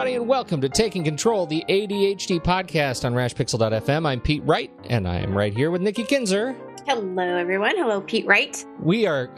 everybody, and welcome to Taking Control, the ADHD Podcast on rashpixel.fm. I'm Pete Wright, and I am right here with Nikki Kinzer. Hello, everyone. Hello, Pete Wright. We are,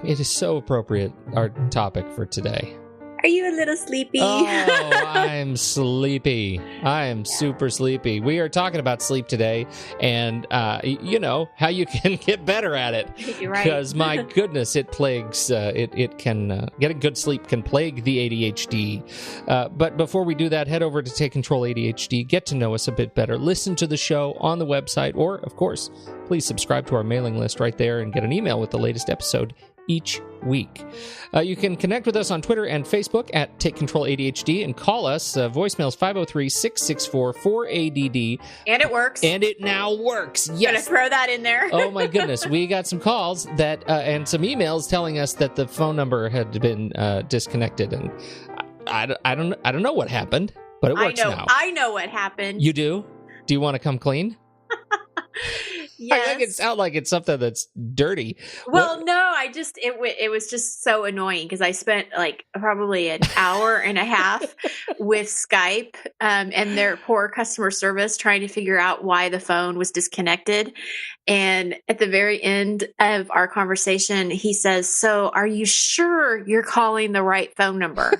it is so appropriate, our topic for today. Are you a little sleepy? Oh, I'm sleepy. I am super sleepy. We are talking about sleep today, and you know how you can get better at it. You're right. Because my goodness, it plagues. It can getting good sleep can plague the ADHD. But before we do that, head over to Take Control ADHD. Get to know us a bit better. Listen to the show on the website, or of course, please subscribe to our mailing list right there and get an email with the latest episode each week. You can connect with us on Twitter and Facebook at Take Control ADHD and call us. Voicemails 503-664-4ADD. And it works. And it now works. Yes. Gonna throw that in there. Oh my goodness. We got some calls that and some emails telling us that the phone number had been disconnected, and I don't know what happened, but it works now. I know what happened. You do? Do you want to come clean? Yes. I think it sounds like it's something that's dirty. Well, no, it was just so annoying because I spent like probably an hour and a half with Skype and their poor customer service trying to figure out why the phone was disconnected. And at the very end of our conversation, he says, "So are you sure you're calling the right phone number?"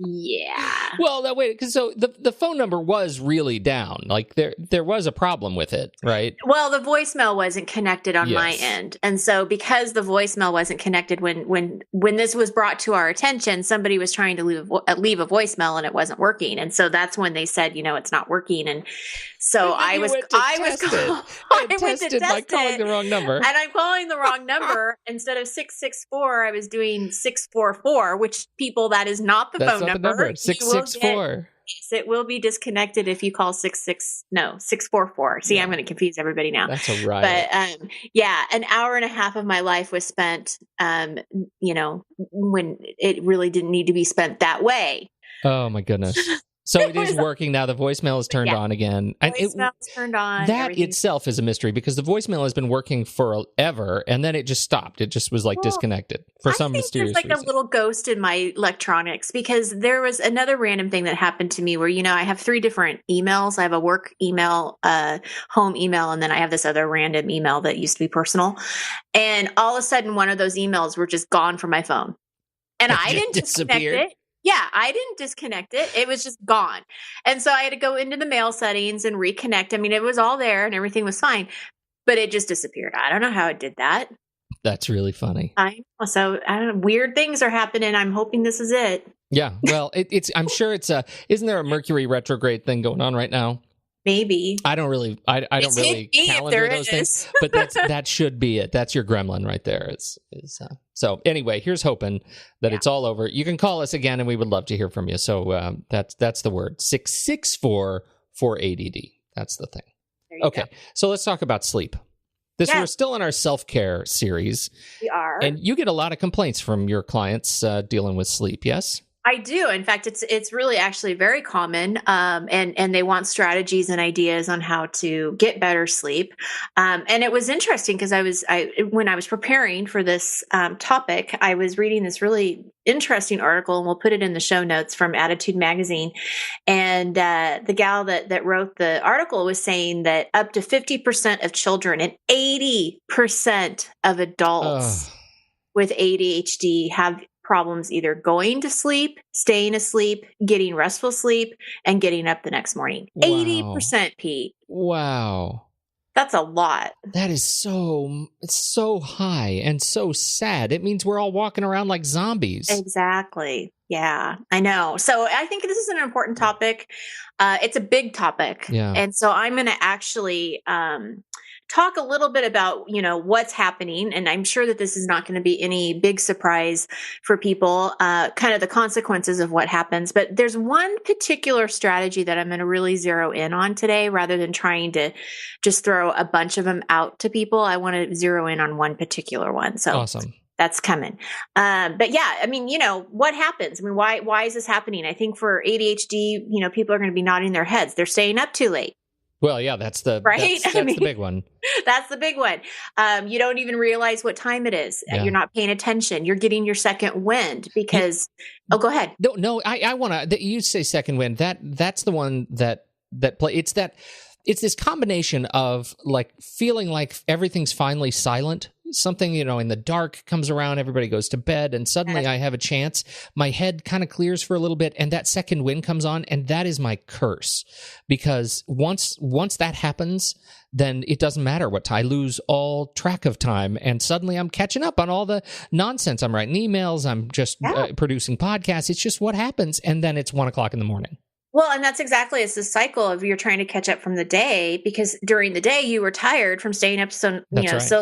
Yeah. Well, that way, because so the phone number was really down. Like there was a problem with it, right? Well, the voicemail wasn't connected on my Yes. end, and so because the voicemail wasn't connected when this was brought to our attention, somebody was trying to leave a voicemail and it wasn't working, and so that's when they said, it's not working, and so I went to test by calling the wrong number, and I'm calling the wrong number instead of 664. I was doing 644, which that is not the phone number. 664. It will be disconnected if you call 644. See, I'm going to confuse everybody now. That's a riot. But an hour and a half of my life was spent, when it really didn't need to be spent that way. Oh my goodness. So it is working now. The voicemail is turned on again. Voicemail is turned on. That itself is a mystery because the voicemail has been working forever, and then it just stopped. It just was disconnected for some mysterious reason. There's a little ghost in my electronics because there was another random thing that happened to me where, I have 3 different emails. I have a work email, home email, and then I have this other random email that used to be personal. And all of a sudden, one of those emails were just gone from my phone. And I didn't disconnect it. Yeah, I didn't disconnect it. It was just gone. And so I had to go into the mail settings and reconnect. I mean, it was all there and everything was fine, but it just disappeared. I don't know how it did that. That's really funny. So I don't know, weird things are happening. I'm hoping this is it. Yeah, well, I'm sure it's isn't there a Mercury retrograde thing going on right now? Maybe. I don't really calendar those things, but that should be it. That's your gremlin right there. So anyway, here's hoping that it's all over. You can call us again, and we would love to hear from you. So that's the word 664-4ADD. That's the thing. Okay, so let's talk about sleep. We're still in our self-care series. We are, and you get a lot of complaints from your clients dealing with sleep. Yes. I do. In fact, it's really actually very common, and they want strategies and ideas on how to get better sleep. And it was interesting because when I was preparing for this topic, I was reading this really interesting article, and we'll put it in the show notes from Attitude Magazine. And the gal that wrote the article was saying that up to 50% of children and 80% of adults with ADHD have problems either going to sleep, staying asleep, getting restful sleep, and getting up the next morning. Wow. 80%, Pete. Wow. That's a lot. That is so high and so sad. It means we're all walking around like zombies. Exactly. Yeah, I know. So I think this is an important topic. It's a big topic. Yeah. And so I'm going to actually talk a little bit about, what's happening. And I'm sure that this is not going to be any big surprise for people, kind of the consequences of what happens. But there's one particular strategy that I'm going to really zero in on today, rather than trying to just throw a bunch of them out to people. I want to zero in on one particular one. So awesome. That's coming. But yeah, I mean, what happens? I mean, why is this happening? I think for ADHD, people are going to be nodding their heads. They're staying up too late. Well, yeah, that's the right. that's the big one. That's the big one. You don't even realize what time it is. Yeah. You're not paying attention. You're getting your second wind because. Oh, go ahead. No, I want to. You say second wind. That's the one that play. It's this combination of like feeling like everything's finally silent. Something, in the dark comes around, everybody goes to bed, and suddenly I have a chance. My head kind of clears for a little bit, and that second wind comes on, and that is my curse. Because once that happens, then it doesn't matter what time. I lose all track of time, and suddenly I'm catching up on all the nonsense. I'm writing emails, I'm just producing podcasts. It's just what happens, and then it's 1 o'clock in the morning. Well, and that's exactly, it's the cycle of you're trying to catch up from the day because during the day you were tired from staying up so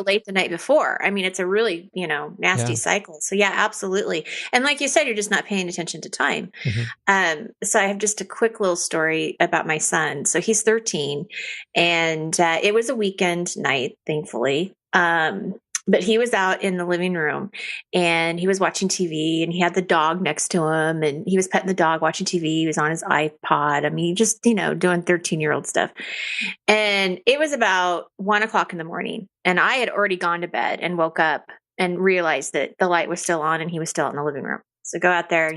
late the night before. I mean, it's a really, nasty cycle. So yeah, absolutely. And like you said, you're just not paying attention to time. Mm-hmm. So I have just a quick little story about my son. So he's 13 and it was a weekend night, thankfully. But he was out in the living room and he was watching TV and he had the dog next to him and he was petting the dog, watching TV. He was on his iPod. I mean, just, doing 13-year-old stuff. And it was about 1 o'clock in the morning and I had already gone to bed and woke up and realized that the light was still on and he was still in the living room. So go out there,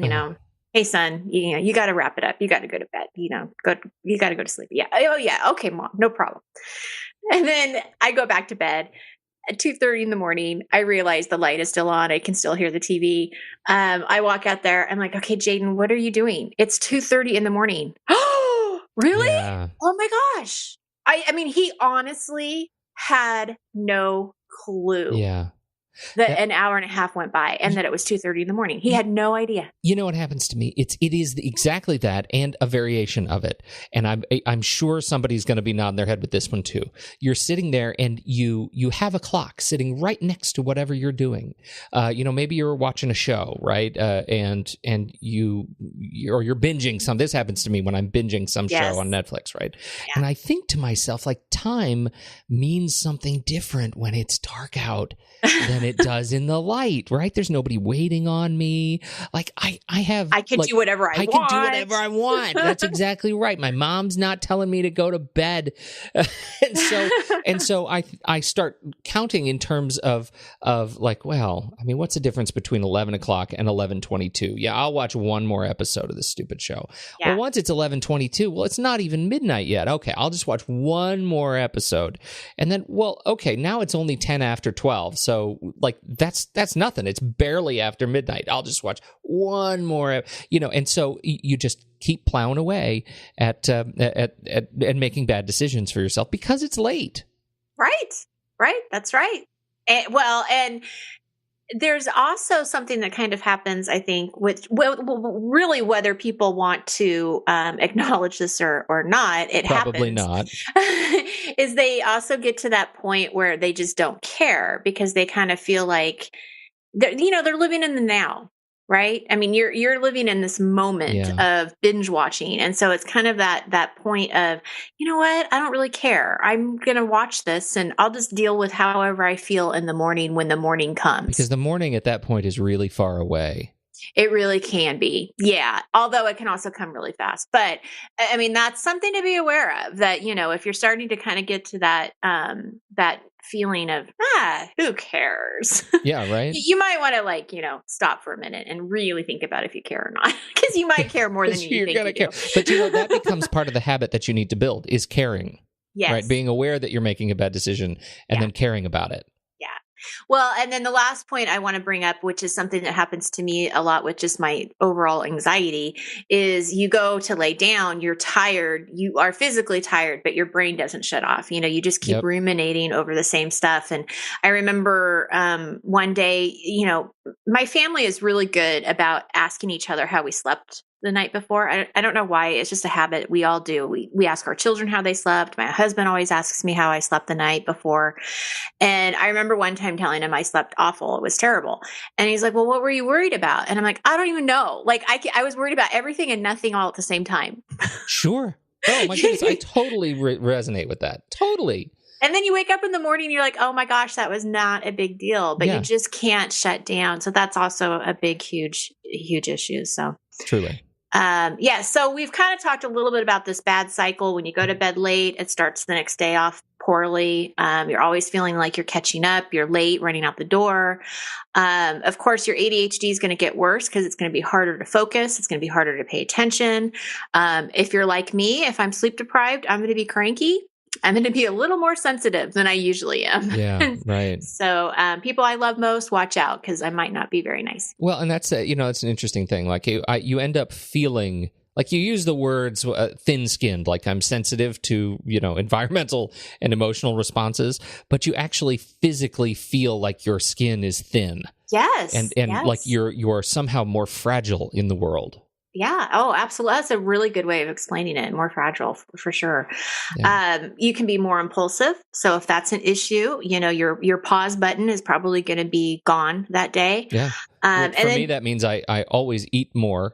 hey son, you got to wrap it up. You got to go to bed, you got to go to sleep. Yeah. Oh yeah. Okay, mom, no problem. And then I go back to bed. At 2:30 in the morning, I realize the light is still on. I can still hear the TV. I walk out there. I'm like, okay, Jaden, what are you doing? It's 2:30 in the morning. Oh, really? Yeah. Oh my gosh. I mean, he honestly had no clue. Yeah. That an hour and a half went by and that it was 2:30 in the morning. He had no idea. You know what happens to me? It is exactly that and a variation of it. And I'm sure somebody's going to be nodding their head with this one too. You're sitting there and you have a clock sitting right next to whatever you're doing. Maybe you're watching a show, right? And you're binging some. This happens to me when I'm binging some show on Netflix, right? Yeah. And I think to myself, like, time means something different when it's dark out than it does in the light, right? There's nobody waiting on me. Like I can do whatever I want. I can do whatever I want. That's exactly right. My mom's not telling me to go to bed. and so I start counting in terms of like, well, I mean, what's the difference between 11 o'clock and 11:22? Yeah, I'll watch one more episode of this stupid show. Yeah. Well, once it's 11:22, well, it's not even midnight yet. Okay, I'll just watch one more episode. And then, well, okay, now it's only 10 after 12. So like that's nothing. It's barely after midnight. I'll just watch one more, and so you just keep plowing away at making bad decisions for yourself because it's late. Right. That's right. And there's also something that kind of happens, I think, with really whether people want to acknowledge this or not, it probably happens. Not. Is they also get to that point where they just don't care because they kind of feel like they're living in the now, right? I mean, you're living in this moment of binge watching, and so it's kind of that point of, you know what? I don't really care. I'm going to watch this, and I'll just deal with however I feel in the morning when the morning comes. Because the morning at that point is really far away. It really can be. Yeah. Although it can also come really fast. But I mean, that's something to be aware of, that, if you're starting to kind of get to that feeling of, who cares? Yeah, right. You might want to stop for a minute and really think about if you care or not, because you might care more than you think you do. But that becomes part of the habit that you need to build is caring. Yes. Right. Being aware that you're making a bad decision and then caring about it. Well, and then the last point I want to bring up, which is something that happens to me a lot with just my overall anxiety, is you go to lay down, you're tired, you are physically tired, but your brain doesn't shut off. You just keep ruminating over the same stuff. And I remember one day, my family is really good about asking each other how we slept the night before. I don't know why. It's just a habit we all do. We ask our children how they slept. My husband always asks me how I slept the night before. And I remember one time telling him I slept awful. It was terrible. And he's like, well, what were you worried about? And I'm like, I don't even know. Like I was worried about everything and nothing all at the same time. Sure. Oh my goodness. I totally resonate with that. Totally. And then you wake up in the morning and you're like, oh my gosh, that was not a big deal, but you just can't shut down. So that's also a big, huge issue. So truly. So we've kind of talked a little bit about this bad cycle. When you go to bed late, it starts the next day off poorly. You're always feeling like you're catching up. You're late, running out the door. Of course, your ADHD is going to get worse because it's going to be harder to focus. It's going to be harder to pay attention. If you're like me, if I'm sleep deprived, I'm going to be cranky. I'm going to be a little more sensitive than I usually am. Yeah, right. So people I love most, watch out, because I might not be very nice. Well, and that's it's an interesting thing. Like you end up feeling like you use the words thin-skinned, like I'm sensitive to environmental and emotional responses, but you actually physically feel like your skin is thin. Yes, and yes. Like you're somehow more fragile in the world. Yeah. Oh, absolutely. That's a really good way of explaining it. More fragile, for sure. Yeah. You can be more impulsive. So if that's an issue, your pause button is probably going to be gone that day. Yeah. For me, that means I always eat more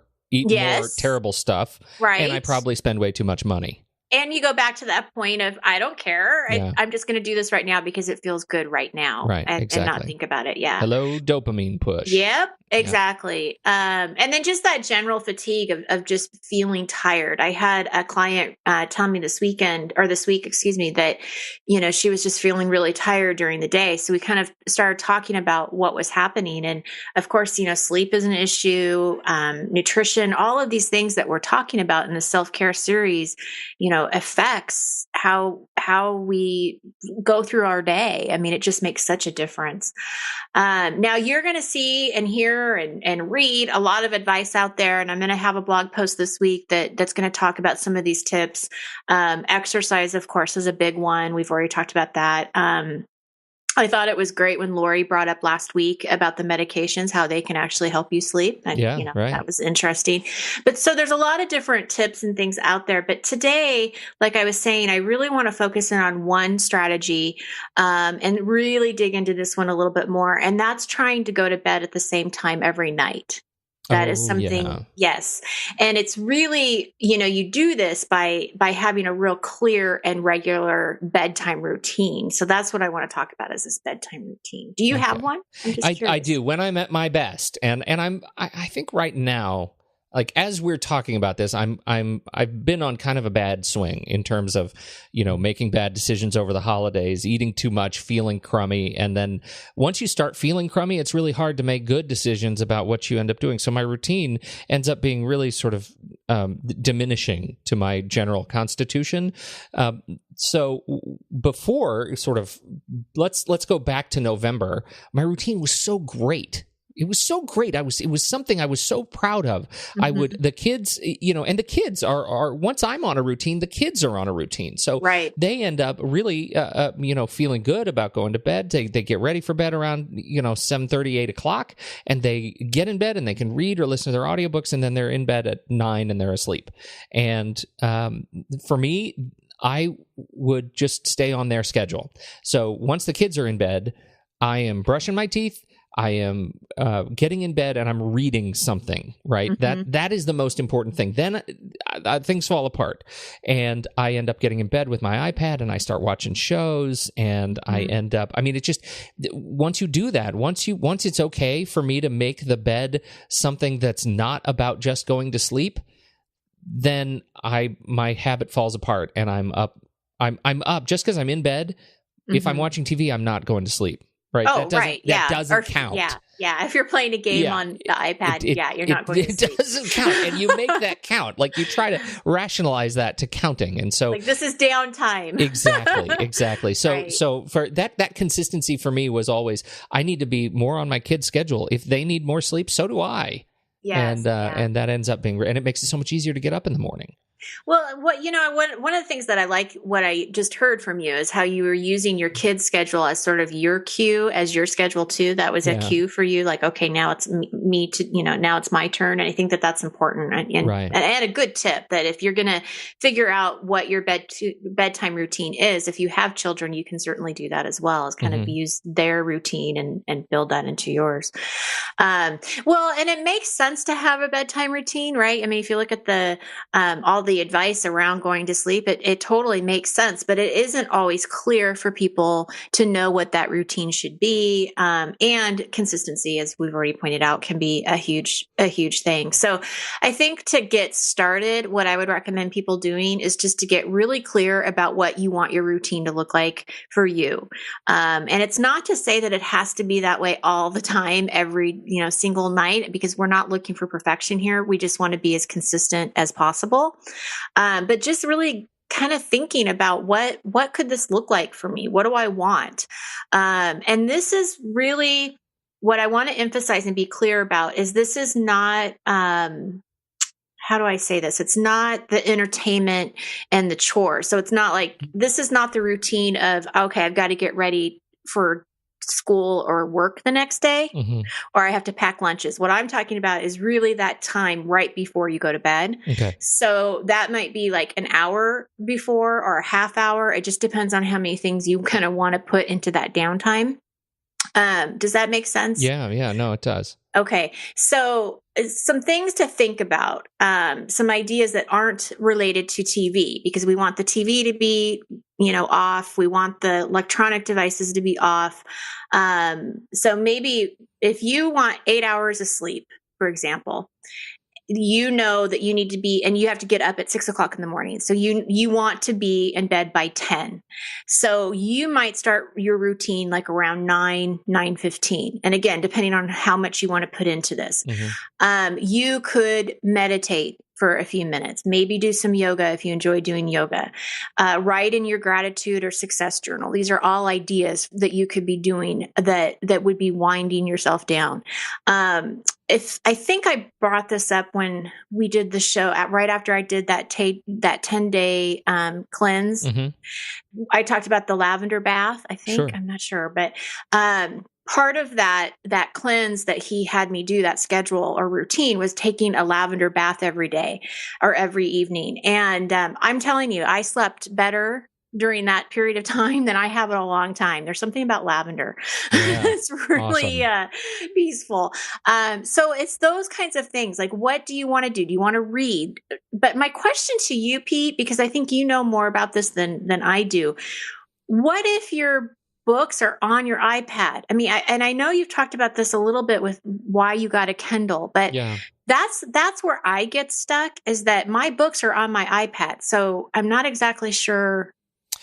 terrible stuff. Right. And I probably spend way too much money. And you go back to that point of, I don't care. Yeah. I'm just going to do this right now because it feels good right now. Right. Exactly. And not think about it. Yeah. Hello, dopamine push. Yep. Exactly. Yep. And then just that general fatigue of just feeling tired. I had a client tell me this week, that, she was just feeling really tired during the day. So we kind of started talking about what was happening. And of course, sleep is an issue, nutrition, all of these things that we're talking about in the self-care series, affects how we go through our day. I mean, it just makes such a difference. Now you're going to see and hear and read a lot of advice out there. And I'm going to have a blog post this week that's going to talk about some of these tips. Exercise, of course, is a big one. We've already talked about that. I thought it was great when Lori brought up last week about the medications, how they can actually help you sleep. And, right. That was interesting. But so there's a lot of different tips and things out there. But today, like I was saying, I really want to focus in on one strategy and really dig into this one a little bit more. And that's trying to go to bed at the same time every night. That is something, yes. And it's really, you do this by having a real clear and regular bedtime routine. So that's what I want to talk about, is this bedtime routine. Do you have one? I'm just curious. I do, when I'm at my best. And I think right now, like as we're talking about this, I've been on kind of a bad swing in terms of, making bad decisions over the holidays, eating too much, feeling crummy. And then once you start feeling crummy, it's really hard to make good decisions about what you end up doing. So my routine ends up being really sort of diminishing to my general constitution. So before let's go back to November, my routine was so great. It was so great. It was something I was so proud of. Mm-hmm. The kids, and the kids are once I'm on a routine, the kids are on a routine. So they end up really, feeling good about going to bed. They get ready for bed around, 7:30, 8 o'clock, and they get in bed and they can read or listen to their audiobooks, and then they're in bed at 9 and they're asleep. And for me, I would just stay on their schedule. So once the kids are in bed, I am brushing my teeth, I am getting in bed, and I'm reading something, right? Mm-hmm. That is the most important thing. Then things fall apart, and I end up getting in bed with my iPad, and I start watching shows, and I end up, it just, once you do that, once it's okay for me to make the bed something that's not about just going to sleep, then my habit falls apart, and I'm up just because I'm in bed. Mm-hmm. If I'm watching TV, I'm not going to sleep. Right. Oh, right. Yeah. That doesn't count. Yeah. Yeah. If you're playing a game on the iPad, you're not going to sleep. It doesn't count. And you make that count. Like you try to rationalize that to counting. And so, like, this is downtime. Exactly. So for that consistency for me was always, I need to be more on my kids' schedule. If they need more sleep, so do I. Yes. And that ends up being, and it makes it so much easier to get up in the morning. Well, one of the things that I like, what I just heard from you, is how you were using your kids' schedule as sort of your cue, as your schedule too. That was a cue for you, like, okay, now it's me to, now it's my turn. And I think that that's important. And a good tip that if you're going to figure out what your bedtime routine is, if you have children, you can certainly do that as well, as kind of use their routine and build that into yours. Well, and it makes sense to have a bedtime routine, right? I mean, if you look at all the the advice around going to sleep, it totally makes sense, but it isn't always clear for people to know what that routine should be. And consistency, as we've already pointed out, can be a huge thing. So I think to get started, what I would recommend people doing is just to get really clear about what you want your routine to look like for you. And it's not to say that it has to be that way all the time, every, single night, because we're not looking for perfection here. We just want to be as consistent as possible. But just really kind of thinking about what could this look like for me? What do I want? And this is really what I want to emphasize and be clear about is this is not, how do I say this? It's not the entertainment and the chore. So it's not like, this is not the routine of, okay, I've got to get ready for school or work the next day, or I have to pack lunches. What I'm talking about is really that time right before you go to bed. Okay. So that might be like an hour before or a half hour. It just depends on how many things you kind of want to put into that downtime. Does that make sense? Yeah, no, it does. Okay. So some things to think about, some ideas that aren't related to TV, because we want the TV to be, off. We want the electronic devices to be off. So maybe if you want 8 hours of sleep, for example, you know that you need to be, and you have to get up at 6 o'clock in the morning. So you want to be in bed by 10. So you might start your routine like around 9:15. And again, depending on how much you want to put into this, you could meditate for a few minutes, maybe do some yoga if you enjoy doing yoga, write in your gratitude or success journal. These are all ideas that you could be doing that would be winding yourself down. If I think I brought this up when we did the show right after I did that 10-day cleanse, I talked about the lavender bath. I think, sure. I'm not sure, but part of that cleanse that he had me do, that schedule or routine, was taking a lavender bath every day or every evening. And I'm telling you, I slept better during that period of time than I have in a long time. There's something about lavender. Yeah, it's really awesome. Peaceful. So it's those kinds of things. Like, what do you want to do? Do you want to read? But my question to you, Pete, because I think you know more about this than I do. What if your books are on your iPad? I mean, I know you've talked about this a little bit with why you got a Kindle, but that's where I get stuck, is that my books are on my iPad. So I'm not exactly sure.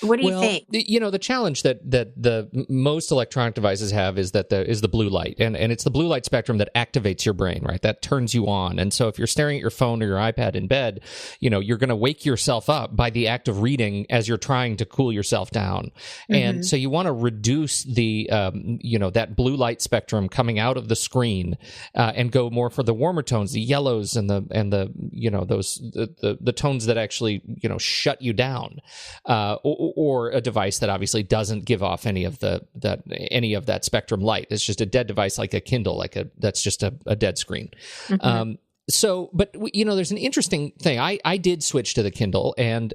What do you think? The challenge that the most electronic devices have is that the blue light, and it's the blue light spectrum that activates your brain, right? That turns you on. And so if you're staring at your phone or your iPad in bed, you're going to wake yourself up by the act of reading as you're trying to cool yourself down. And so you want to reduce the that blue light spectrum coming out of the screen and go more for the warmer tones, the yellows and the tones that actually shut you down. Or a device that obviously doesn't give off any of that spectrum light. It's just a dead device, like a Kindle, that's just a dead screen. So, but there's an interesting thing. I did switch to the Kindle, and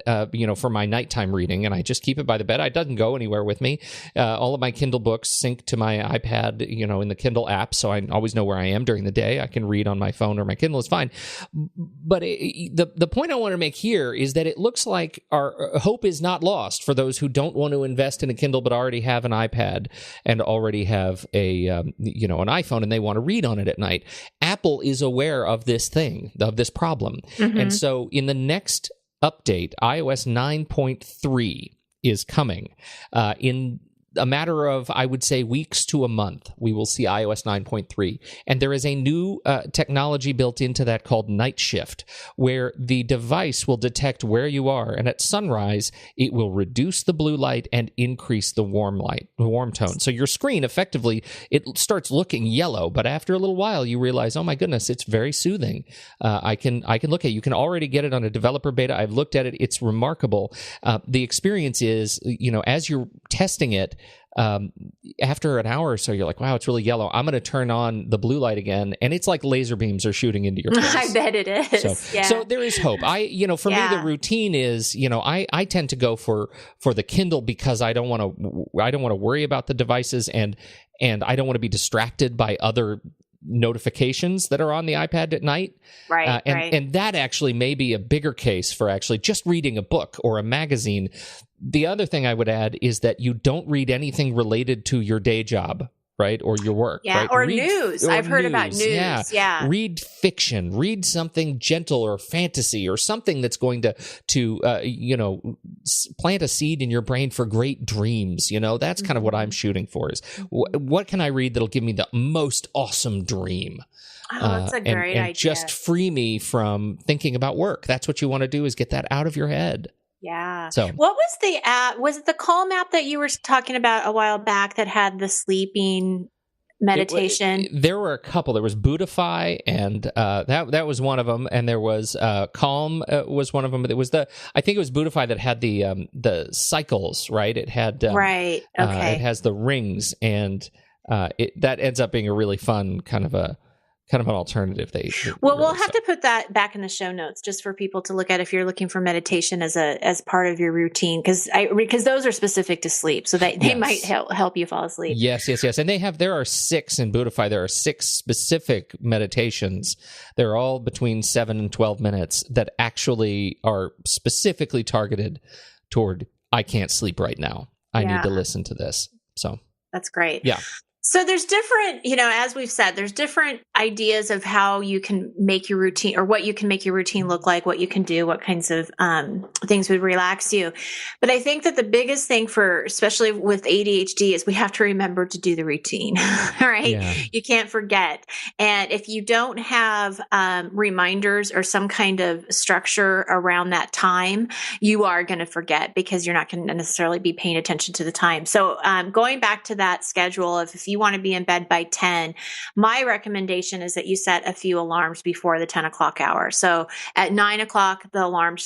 for my nighttime reading, and I just keep it by the bed. It doesn't go anywhere with me. All of my Kindle books sync to my iPad, in the Kindle app, so I always know where I am during the day. I can read on my phone or my Kindle is fine. But the point I want to make here is that it looks like our hope is not lost for those who don't want to invest in a Kindle but already have an iPad and already have an iPhone, and they want to read on it at night. Apple is aware of this problem. And so in the next update, iOS 9.3 is coming. In a matter of, I would say, weeks to a month, we will see iOS 9.3. And there is a new technology built into that called night shift, where the device will detect where you are, and at sunrise, it will reduce the blue light and increase the warm tone. So your screen, effectively, it starts looking yellow, but after a little while, you realize, oh my goodness, it's very soothing. I can look at it. You can already get it on a developer beta. I've looked at it. It's remarkable. The experience is, as you're testing it, after an hour or so, you're like, wow, it's really yellow. I'm going to turn on the blue light again, and it's like laser beams are shooting into your face. I bet it is. So there is hope. For me, the routine is, I tend to go for the Kindle because I don't want to worry about the devices, and I don't want to be distracted by other notifications that are on the iPad at night. Right, and that actually may be a bigger case for actually just reading a book or a magazine. The other thing I would add is that you don't read anything related to your day job, right? Or your work, yeah, right? Or news. I've heard about news. Yeah. Read fiction, read something gentle or fantasy or something that's going to plant a seed in your brain for great dreams. That's kind of what I'm shooting for is what can I read that'll give me the most awesome dream? Oh, that's a great idea. Just free me from thinking about work. That's what you want to do is get that out of your head. Yeah. So what was the app? Was it the Calm app that you were talking about a while back that had the sleeping meditation? There were a couple. There was Buddhify, and that was one of them. And there was Calm was one of them. But I think it was Buddhify that had the cycles, right? It had right. Okay. It has the rings, and that ends up being a really fun kind of an alternative. We'll have to put that back in the show notes just for people to look at if you're looking for meditation as part of your routine, because those are specific to sleep, so they might help you fall asleep. Yes. And there are 6 in Buddhify. There are 6 specific meditations. They're all between 7 and 12 minutes that actually are specifically targeted toward I can't sleep right now. I need to listen to this. So that's great. Yeah. So there's different, as we've said, there's different ideas of how you can make your routine, or what you can make your routine look like, what you can do, what kinds of things would relax you. But I think that the biggest thing especially with ADHD, is we have to remember to do the routine, right? Yeah. You can't forget. And if you don't have reminders or some kind of structure around that time, you are going to forget, because you're not going to necessarily be paying attention to the time. So going back to that schedule of, if you want to be in bed by 10, my recommendation is that you set a few alarms before the 10 o'clock hour. So at 9 o'clock, the alarm,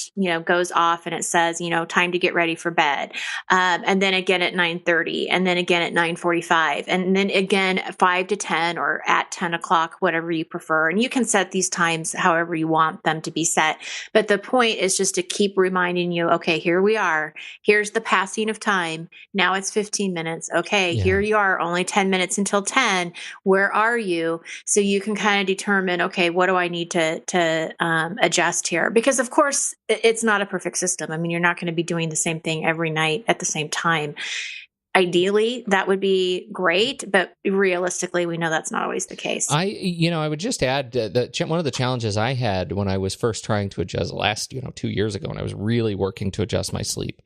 goes off and it says, time to get ready for bed. And then again at 9:30, and then again at 9:45, and then again at 5 to 10, or at 10 o'clock, whatever you prefer. And you can set these times however you want them to be set. But the point is just to keep reminding you, okay, here we are. Here's the passing of time. Now it's 15 minutes. Okay, here you are, only 10 minutes until 10. Where are you? So you can kind of determine, okay, what do I need to adjust here? Because of course it's not a perfect system. I mean, you're not going to be doing the same thing every night at the same time. Ideally, that would be great, but realistically, we know that's not always the case. I would just add that one of the challenges I had when I was first trying to adjust last, 2 years ago, when I was really working to adjust my sleep,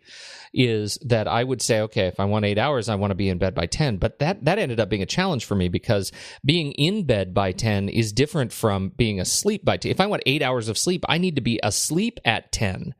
is that I would say, okay, if I want 8 hours, I want to be in bed by 10. But that ended up being a challenge for me, because being in bed by 10 is different from being asleep by 10. If I want 8 hours of sleep, I need to be asleep at 10.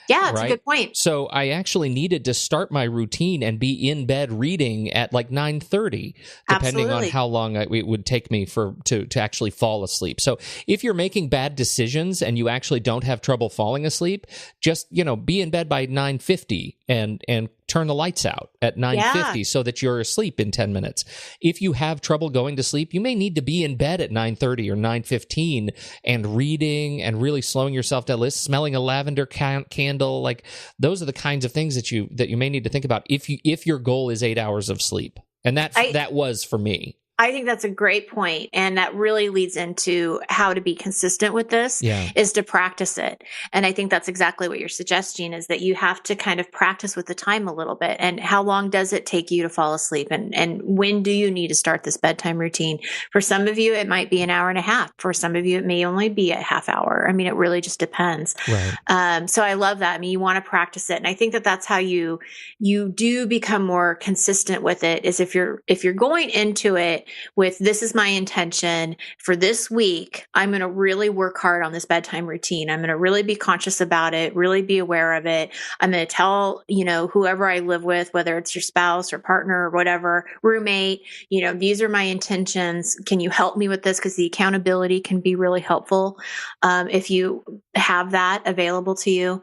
Yeah, that's a good point. So I actually needed to start my routine and be in bed reading at like 9:30, depending on how long it would take me to actually fall asleep. So if you're making bad decisions and you actually don't have trouble falling asleep, just be in bed by 9:50 and turn the lights out at 9:50 so that you're asleep in 10 minutes. If you have trouble going to sleep, you may need to be in bed at 9:30 or 9:15 and reading and really slowing yourself down, smelling a lavender candle. Like, those are the kinds of things that you may need to think about if your goal is 8 hours of sleep. And that was for me. I think that's a great point. And that really leads into how to be consistent with this is to practice it. And I think that's exactly what you're suggesting, is that you have to kind of practice with the time a little bit. And how long does it take you to fall asleep? And when do you need to start this bedtime routine? For some of you, it might be an hour and a half. For some of you, it may only be a half hour. I mean, it really just depends. Right. So I love that. I mean, you want to practice it. And I think that that's how you do become more consistent with it, is if you're going into it with, this is my intention for this week, I'm going to really work hard on this bedtime routine. I'm going to really be conscious about it, really be aware of it. I'm going to tell, whoever I live with, whether it's your spouse or partner or whatever, roommate, these are my intentions. Can you help me with this? Because the accountability can be really helpful if you have that available to you.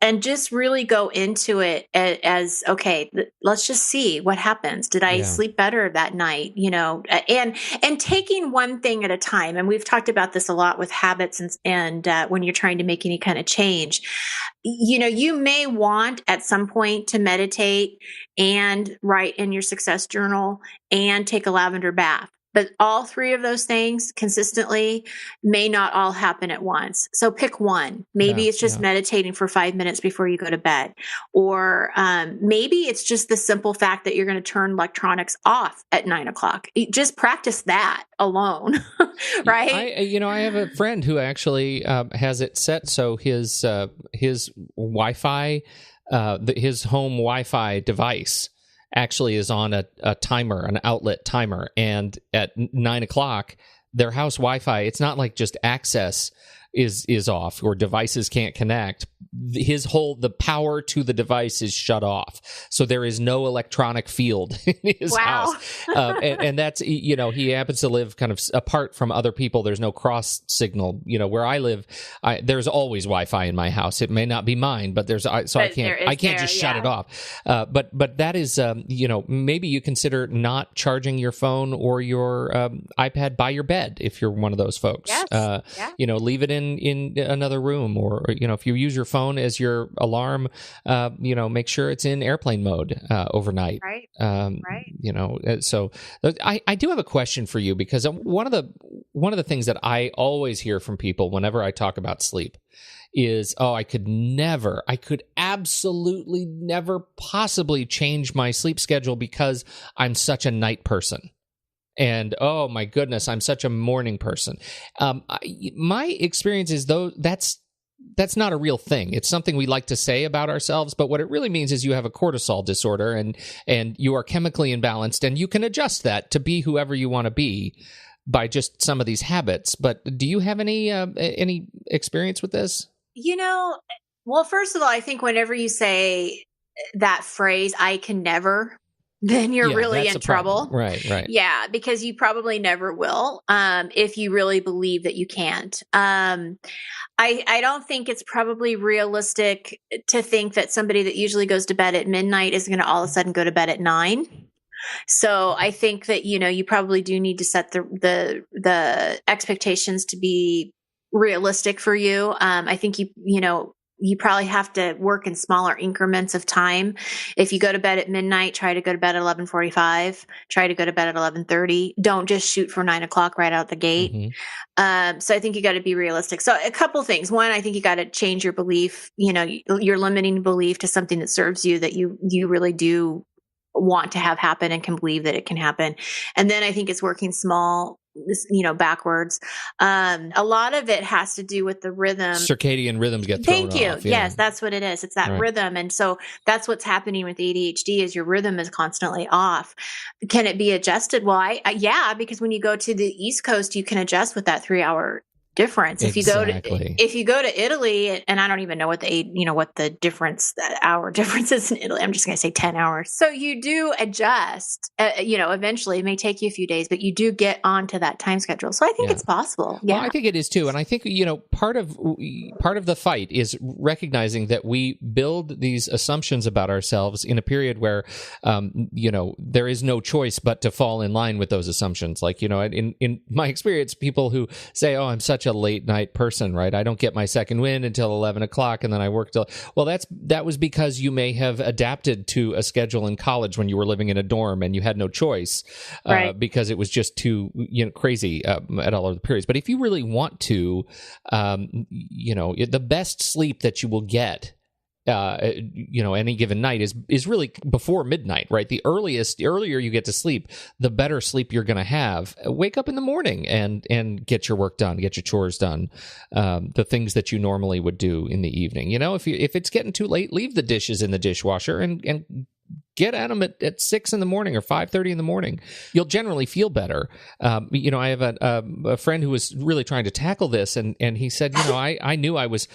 And just really go into it as okay, let's just see what happens. Did I sleep better that night? And taking one thing at a time. And we've talked about this a lot with habits and when you're trying to make any kind of change. You may want at some point to meditate and write in your success journal and take a lavender bath. but all three of those things consistently may not all happen at once. So pick one. Maybe it's just meditating for 5 minutes before you go to bed. Or maybe it's just the simple fact that you're going to turn electronics off at 9 o'clock. Just practice that alone, right? I have a friend who actually has it set so his Wi-Fi, his home Wi-Fi device actually is on a timer, an outlet timer, and at 9 o'clock, their house Wi-Fi, it's not like just access is off or devices can't connect. The power to the device is shut off. So there is no electronic field in his house. And that's, he happens to live kind of apart from other people. There's no cross signal. Where I live, there's always Wi-Fi in my house. It may not be mine, but I can't just shut it off. But that is, maybe you consider not charging your phone or your iPad by your bed if you're one of those folks. Yes. Leave it in another room, or if you use your phone as your alarm, make sure it's in airplane mode overnight. Right. So I do have a question for you, because one of the things that I always hear from people whenever I talk about sleep is, I could absolutely never possibly change my sleep schedule because I'm such a night person. And oh my goodness, I'm such a morning person. My experience is, though, that's not a real thing. It's something we like to say about ourselves, but what it really means is you have a cortisol disorder and you are chemically imbalanced, and you can adjust that to be whoever you want to be by just some of these habits. But do you have any experience with this? Well, first of all, I think whenever you say that phrase, I can never, then you're really in trouble. Right. Yeah, because you probably never will, if you really believe that you can't. I don't think it's probably realistic to think that somebody that usually goes to bed at midnight is going to all of a sudden go to bed at 9. So I think that, you probably do need to set the expectations to be realistic for you. I think you probably have to work in smaller increments of time. If you go to bed at midnight, try to go to bed at 11:45, try to go to bed at 11:30. Don't just shoot for 9 o'clock right out the gate. Mm-hmm. So I think you got to be realistic. So a couple things. One, I think you got to change your belief. Your limiting belief to something that serves you, that you really do want to have happen and can believe that it can happen. And then I think it's working small, backwards. A lot of it has to do with the rhythm. Circadian rhythms get thrown off. Thank you. Yes, that's what it is. It's that rhythm. And so that's what's happening with ADHD, is your rhythm is constantly off. Can it be adjusted? Well, because when you go to the East Coast, you can adjust with that 3-hour difference. Exactly. If you go to Italy, and I don't even know what the hour difference is in Italy. I'm just going to say 10 hours. So you do adjust, eventually. It may take you a few days, but you do get onto that time schedule. So I think it's possible. Yeah. Well, I think it is too. And I think, part of the fight is recognizing that we build these assumptions about ourselves in a period where, there is no choice but to fall in line with those assumptions. Like, in my experience, people who say, I'm such a late night person, right? I don't get my second wind until 11 o'clock, and then I work till. Well, that was because you may have adapted to a schedule in college when you were living in a dorm and you had no choice, because it was just too crazy at all of the periods. But if you really want to, the best sleep that you will get, any given night is really before midnight, right? The earlier you get to sleep, the better sleep you're going to have. Wake up in the morning and get your work done, get your chores done, the things that you normally would do in the evening. If it's getting too late, leave the dishes in the dishwasher and get at them at 6 in the morning or 5:30 in the morning. You'll generally feel better. I have a friend who was really trying to tackle this, and he said, I knew I was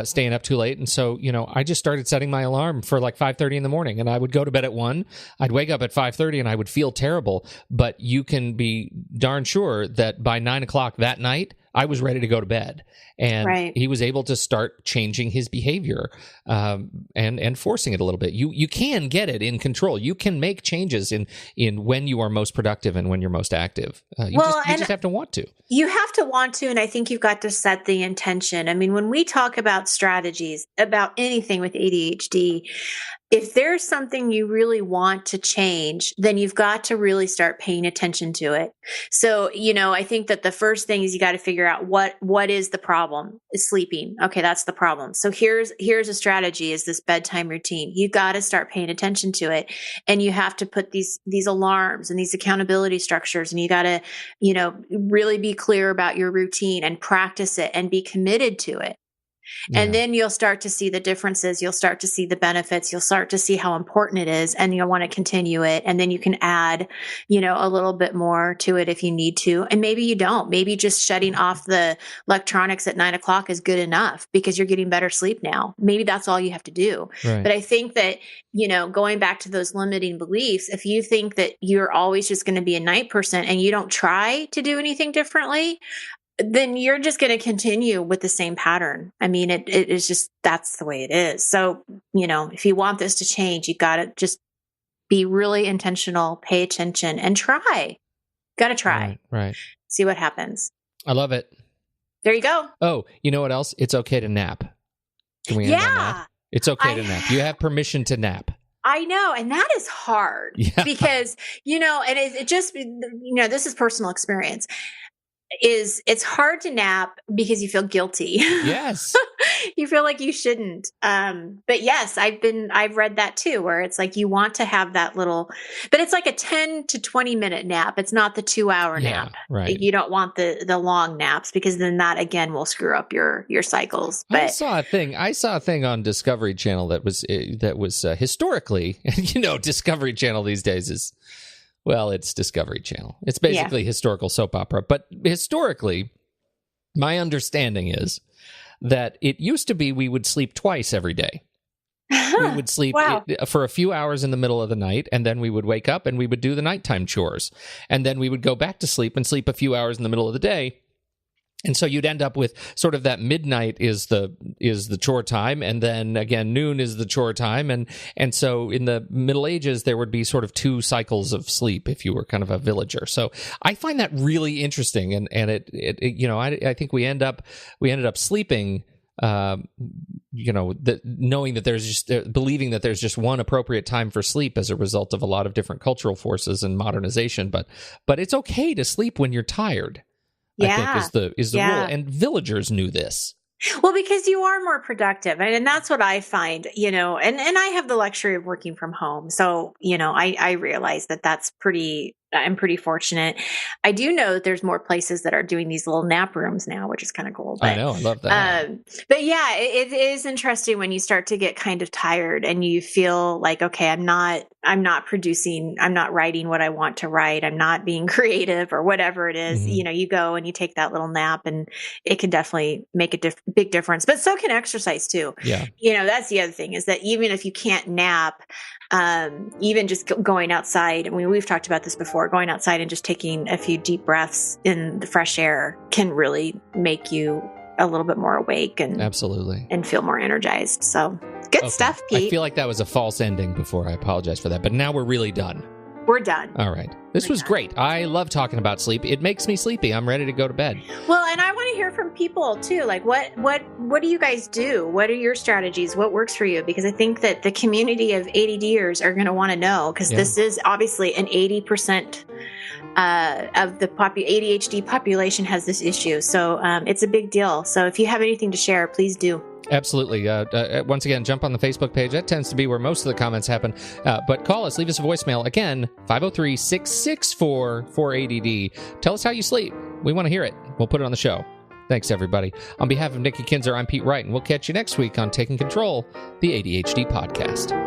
staying up too late, and so I just started setting my alarm for like 5:30 in the morning, and I would go to bed at 1. I'd wake up at 5:30, and I would feel terrible. But you can be darn sure that by 9 o'clock that night, I was ready to go to bed, and he was able to start changing his behavior and forcing it a little bit. You can get it in control. You can make changes in when you are most productive and when you're most active. You just have to want to. You have to want to, and I think you've got to set the intention. I mean, when we talk about strategies, about anything with ADHD, if there's something you really want to change, then you've got to really start paying attention to it. So, I think that the first thing is you got to figure out what is the problem. Is sleeping. Okay, that's the problem. So here's a strategy, is this bedtime routine. You got to start paying attention to it, and you have to put these alarms and these accountability structures, and you got to, really be clear about your routine and practice it and be committed to it. And then you'll start to see the differences. You'll start to see the benefits. You'll start to see how important it is, and you'll want to continue it. And then you can add, a little bit more to it if you need to. And maybe you don't. Maybe just shutting off the electronics at 9:00 is good enough because you're getting better sleep now. Maybe that's all you have to do. Right. But I think that, going back to those limiting beliefs, if you think that you're always just going to be a night person and you don't try to do anything differently, then you're just going to continue with the same pattern. I mean, it is just, that's the way it is. So, if you want this to change, you got to just be really intentional, pay attention, and try. Got to try. Right. See what happens. I love it. There you go. Oh, you know what else? It's okay to nap. Can we end on that? It's okay to nap. You have permission to nap. I know. And that is hard because, and it just, this is personal experience. It's hard to nap because you feel guilty. Yes. You feel like you shouldn't. But yes, I've read that too, where it's like you want to have that little, but it's like a 10 to 20 minute nap. It's not the 2-hour nap. Right. You don't want the long naps because then that again will screw up your cycles. But I saw a thing on Discovery Channel that was historically, Discovery Channel these days is, well, it's Discovery Channel. It's basically historical soap opera. But historically, my understanding is that it used to be we would sleep twice every day. We would sleep for a few hours in the middle of the night, and then we would wake up and we would do the nighttime chores. And then we would go back to sleep and sleep a few hours in the middle of the day. And so you'd end up with sort of that midnight is the chore time, and then again noon is the chore time, and so in the Middle Ages there would be sort of 2 cycles of sleep if you were kind of a villager. So I find that really interesting, and I think we ended up sleeping. Knowing that there's just believing that there's just one appropriate time for sleep as a result of a lot of different cultural forces and modernization, but it's okay to sleep when you're tired. I think is the rule, and villagers knew this. Well, because you are more productive, and that's what I find, and I have the luxury of working from home, so I realize that that's pretty. I'm pretty fortunate. I do know that there's more places that are doing these little nap rooms now, which is kind of cool. But, I know, I love that. But yeah, it is interesting when you start to get kind of tired and you feel like, okay, I'm not producing, I'm not writing what I want to write, I'm not being creative or whatever it is. Mm-hmm. You go and you take that little nap, and it can definitely make a big difference. But so can exercise too. Yeah. That's the other thing, is that even if you can't nap, even just going outside, I mean, we've talked about this before, going outside and just taking a few deep breaths in the fresh air can really make you a little bit more awake and absolutely and feel more energized. So good stuff, Pete. I feel like that was a false ending before. I apologize for that, but now we're really done. We're done. All right. This was great. I love talking about sleep. It makes me sleepy. I'm ready to go to bed. Well, and I want to hear from people too. Like what do you guys do? What are your strategies? What works for you? Because I think that the community of ADDers are going to want to know, because this is obviously an 80% of the ADHD population has this issue. So it's a big deal. So if you have anything to share, please do. Absolutely. Once again, jump on the Facebook page. That tends to be where most of the comments happen. But call us. Leave us a voicemail. Again, 503-664-4ADD. Tell us how you sleep. We want to hear it. We'll put it on the show. Thanks, everybody. On behalf of Nikki Kinzer, I'm Pete Wright, and we'll catch you next week on Taking Control, the ADHD Podcast.